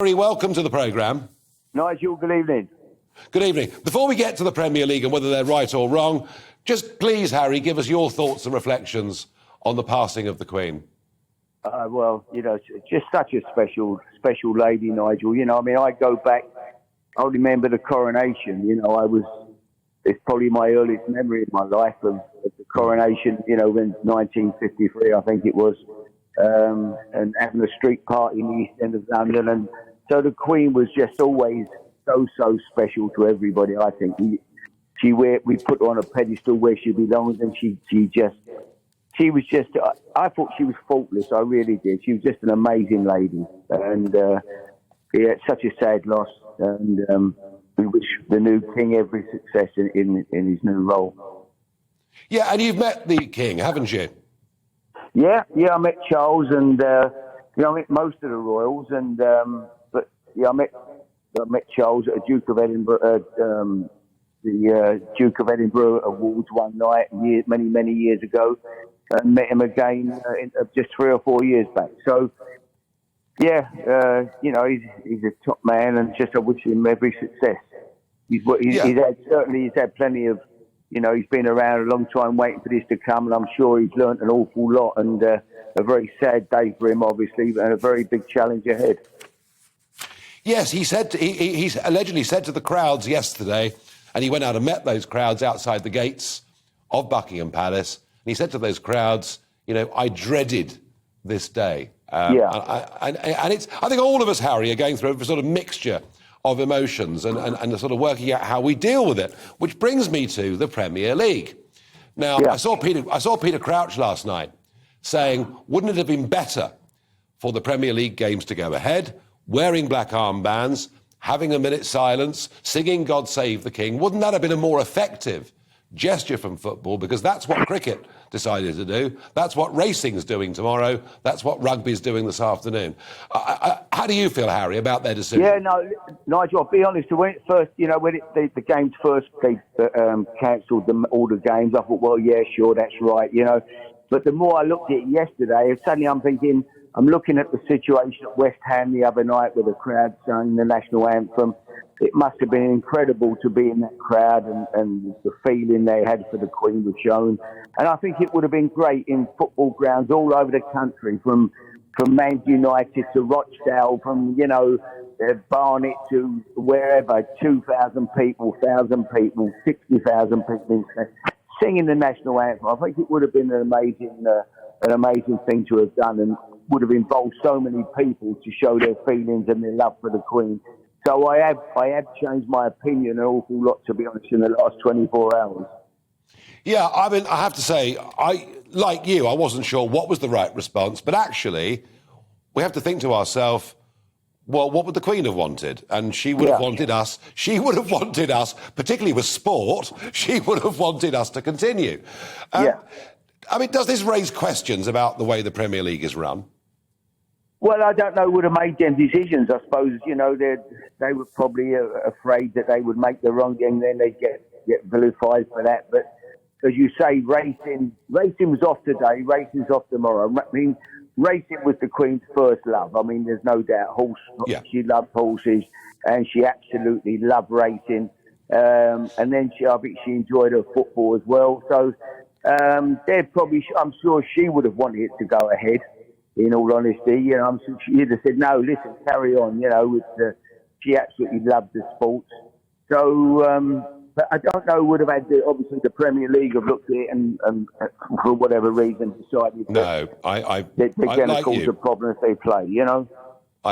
Harry, welcome to the programme. Nigel, good evening. Good evening. Before we get to the Premier League and whether they're right or wrong, just please, Harry, give us your thoughts and reflections on the passing of the Queen. Well, just such a special lady, Nigel. I go back, I remember the coronation. It's probably my earliest memory in my life of the coronation, in 1953, I think it was, and having a street party in the East End of London. And so the Queen was just always so special to everybody, I think. We put her on a pedestal where she belongs, and she was just, I thought she was faultless, I really did. She was just an amazing lady, and it's such a sad loss, and we wish the new King every success in his new role. Yeah, and you've met the King, haven't you? Yeah, I met Charles, and I met most of the royals, and I met Charles at the Duke of Edinburgh, the Duke of Edinburgh Awards one night, many years ago, and met him again just 3 or 4 years back. So, yeah, he's a top man, and just I wish him every success. He's had plenty of, he's been around a long time waiting for this to come, and I'm sure he's learnt an awful lot, and a very sad day for him, obviously, and a very big challenge ahead. Yes, he's allegedly said to the crowds yesterday, and he went out and met those crowds outside the gates of Buckingham Palace, and he said to those crowds, I dreaded this day. And I think all of us, Harry, are going through a sort of mixture of emotions and sort of working out how we deal with it, which brings me to the Premier League. Now, I saw Peter Crouch last night saying, wouldn't it have been better for the Premier League games to go ahead, wearing black armbands, having a minute's silence, singing God Save the King? Wouldn't that have been a more effective gesture from football? Because that's what cricket decided to do. That's what racing's doing tomorrow. That's what rugby's doing this afternoon. How do you feel, Harry, about their decision? Yeah, no, Nigel, I'll be honest. When it first, the games first, they cancelled all the games. I thought, well, yeah, sure, that's right, But the more I looked at it yesterday, suddenly I'm looking at the situation at West Ham the other night with the crowd singing the national anthem. It must have been incredible to be in that crowd, and the feeling they had for the Queen was shown. And I think it would have been great in football grounds all over the country, from Manchester United to Rochdale, from, Barnet to wherever, 2,000 people, 1,000 people, 60,000 people singing the national anthem. I think it would have been an amazing thing to have done, and would have involved so many people to show their feelings and their love for the Queen. So I have changed my opinion an awful lot, to be honest, in the last 24 hours. Yeah, I mean, I have to say, like you, I wasn't sure what was the right response, but actually, we have to think to ourselves, well, what would the Queen have wanted? And she would have wanted us, particularly with sport, she would have wanted us to continue. I mean, does this raise questions about the way the Premier League is run? Well, I don't know, would have made them decisions. I suppose, they were probably afraid that they would make the wrong thing, then they'd get vilified for that. But as you say, racing was off today, racing's off tomorrow. I mean, racing was the Queen's first love. I mean, there's no doubt. She loved horses, and she absolutely loved racing. And then I think she enjoyed her football as well. So I'm sure she would have wanted it to go ahead. In all honesty, I'm sure she'd have said, no, listen, carry on, she absolutely loved the sports. So, but I don't know, would have had obviously the Premier League have looked at it and for whatever reason decided they're going to cause a problem if they play,